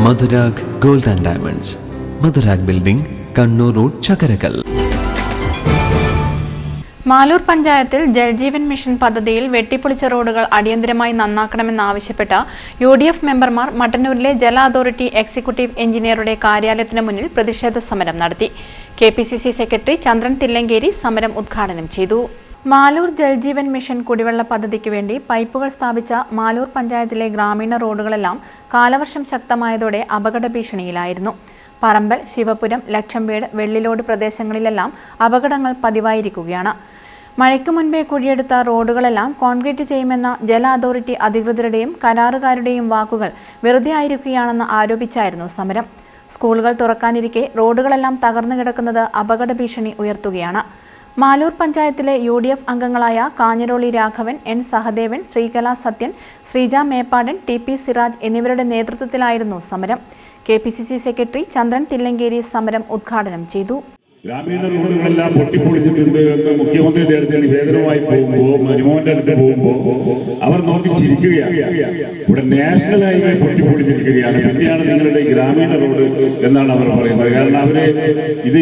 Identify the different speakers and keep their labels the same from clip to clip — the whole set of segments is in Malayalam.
Speaker 1: Madhurag gold and diamonds, Madhurag building, Kannur road, Chakkarakal.
Speaker 2: Maloor പഞ്ചായത്തിൽ ജൽജീവൻ മിഷൻ പദ്ധതിയിൽ വെട്ടിപ്പൊളിച്ച റോഡുകൾ അടിയന്തരമായി നന്നാക്കണമെന്നാവശ്യപ്പെട്ട UDF മെമ്പർമാർ മട്ടന്നൂരിലെ ജല അതോറിറ്റി എക്സിക്യൂട്ടീവ് എഞ്ചിനീയറുടെ കാര്യാലയത്തിന് മുന്നിൽ പ്രതിഷേധ സമരം നടത്തി. KPCC സെക്രട്ടറി ചന്ദ്രൻ തില്ലങ്കേരി സമരം ഉദ്ഘാടനം ചെയ്തു. മാലൂർ ജൽജീവൻ മിഷൻ കുടിവെള്ള പദ്ധതിക്ക് വേണ്ടി പൈപ്പുകൾ സ്ഥാപിച്ച മാലൂർ പഞ്ചായത്തിലെ ഗ്രാമീണ റോഡുകളെല്ലാം കാലവർഷം ശക്തമായതോടെ അപകട ഭീഷണിയിലായിരുന്നു. പറമ്പൽ, ശിവപുരം, ലക്ഷംവീട്, വെള്ളിലോട് പ്രദേശങ്ങളിലെല്ലാം അപകടങ്ങൾ പതിവായിരിക്കുകയാണ്. മഴയ്ക്ക് മുൻപേ കുഴിയെടുത്ത റോഡുകളെല്ലാം കോൺക്രീറ്റ് ചെയ്യുമെന്ന ജല അതോറിറ്റി അധികൃതരുടെയും കരാറുകാരുടെയും വാക്കുകൾ വെറുതെ ആയിരിക്കുകയാണെന്ന് ആരോപിച്ചായിരുന്നു സമരം. സ്കൂളുകൾ തുറക്കാനിരിക്കെ റോഡുകളെല്ലാം തകർന്നു കിടക്കുന്നത് അപകട ഭീഷണി ഉയർത്തുകയാണ്. മാലൂർ പഞ്ചായത്തിലെ UDF അംഗങ്ങളായ കാഞ്ഞിരോളി രാഘവൻ, N സഹദേവൻ, ശ്രീകല സത്യൻ, ശ്രീജ മേപ്പാടൻ, TP സിറാജ് എന്നിവരുടെ നേതൃത്വത്തിലായിരുന്നു സമരം. KPCC സെക്രട്ടറി ചന്ദ്രൻ തില്ലങ്കേരി സമരം ഉദ്ഘാടനം ചെയ്തു.
Speaker 3: ഗ്രാമീണ റോഡുകളെല്ലാം പൊട്ടിപ്പൊളിച്ചിട്ടുണ്ട് എന്ന് മുഖ്യമന്ത്രിയുടെ അടുത്ത് നിവേദനവുമായി പോകുമ്പോൾ, മനുമോന്റെ അടുത്ത് പോകുമ്പോൾ അവർ നോക്കി ചിരിക്കുകയാണ്. ഇവിടെ നാഷണൽ ഹൈവേ പൊട്ടിപ്പൊളിച്ചിരിക്കുകയാണ്, പിന്നെയാണ് നിങ്ങളുടെ ഗ്രാമീണ റോഡ് എന്നാണ് അവർ പറയുന്നത്. കാരണം അവര് ഇത്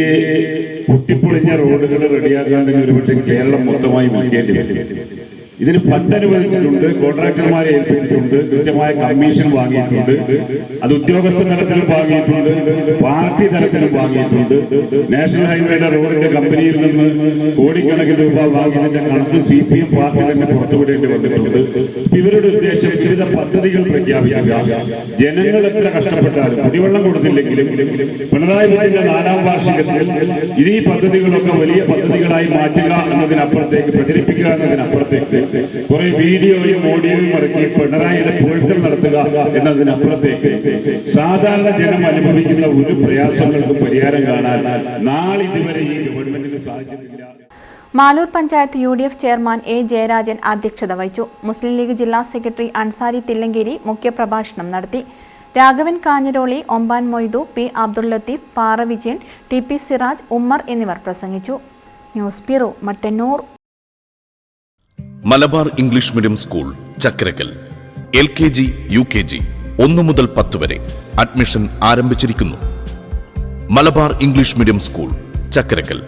Speaker 3: പൊട്ടിപ്പൊളിഞ്ഞ റോഡുകൾ റെഡിയാക്കാൻ തന്നെ ഒരുപക്ഷെ കേരളം മൊത്തമായി വിൽക്കേണ്ടി വരും. ഇതിന് ഫണ്ട് അനുവദിച്ചിട്ടുണ്ട്, കോൺട്രാക്ടർമാരെ ഏൽപ്പിച്ചിട്ടുണ്ട്, കൃത്യമായ കമ്മീഷൻ വാങ്ങിയിട്ടുണ്ട്, അത് ഉദ്യോഗസ്ഥ തലത്തിലും വാങ്ങിയിട്ടുണ്ട്, പാർട്ടി തലത്തിലും വാങ്ങിയിട്ടുണ്ട്. നാഷണൽ ഹൈവേയുടെ റോഡിന്റെ കമ്പനിയിൽ നിന്ന് കോടിക്കണക്കിന് രൂപ വാങ്ങിയതിന്റെ കണക്ക് CPM പാർട്ടി തന്നെ പുറത്തുവിടേണ്ടി വന്നിട്ടുണ്ട്. ഇവരുടെ ഉദ്ദേശം വിവിധ പദ്ധതികൾ പ്രഖ്യാപിക്കുക, ജനങ്ങൾ എത്ര കഷ്ടപ്പെട്ടാലും കുടിവെള്ളം കൊടുത്തില്ലെങ്കിലും പിണറായി വിജയന്റെ 4ാം വാർഷികത്തിൽ ഈ പദ്ധതികളൊക്കെ വലിയ പദ്ധതികളായി മാറ്റുക എന്നതിനപ്പുറത്തേക്ക്, പ്രചരിപ്പിക്കുക എന്നതിനപ്പുറത്തേക്ക് കുറെ വീഡിയോയും ഓഡിയോയും ഇറക്കി പിണറായിയുടെ പുകഴ്ത്തൽ നടത്തുക എന്നതിനപ്പുറത്തേക്ക് സാധാരണ ജനം അനുഭവിക്കുന്ന ഒരു പ്രയാസങ്ങൾക്കും പരിഹാരം കാണാൻ നാളിതുവരെ ഈ ഗവൺമെന്റിന് സാധിച്ചിട്ടില്ല.
Speaker 2: Maloor panchayat UDF chairman A Jayarajan അധ്യക്ഷത വഹിച്ചു. മുസ്ലിം ലീഗ് ജില്ലാ സെക്രട്ടറി അൻസാരി തില്ലങ്കേരി മുഖ്യപ്രഭാഷണം നടത്തി. രാഘവൻ കാഞ്ഞിരോളി, ഒമ്പാൻ മൊയ്തു, P അബ്ദുൽ ലത്തീഫ്, പാറ വിജയൻ, TP സിറാജ്, ഉമ്മർ എന്നിവർ പ്രസംഗിച്ചു. News bureau, Mattannur.
Speaker 4: Malabar English medium school, Chakkarakkal. LKG, UKG 1 മുതൽ 10 വരെ അഡ്മിഷൻ ആരംഭിച്ചിരിക്കുന്നു. Malabar English medium school, Chakkarakkal.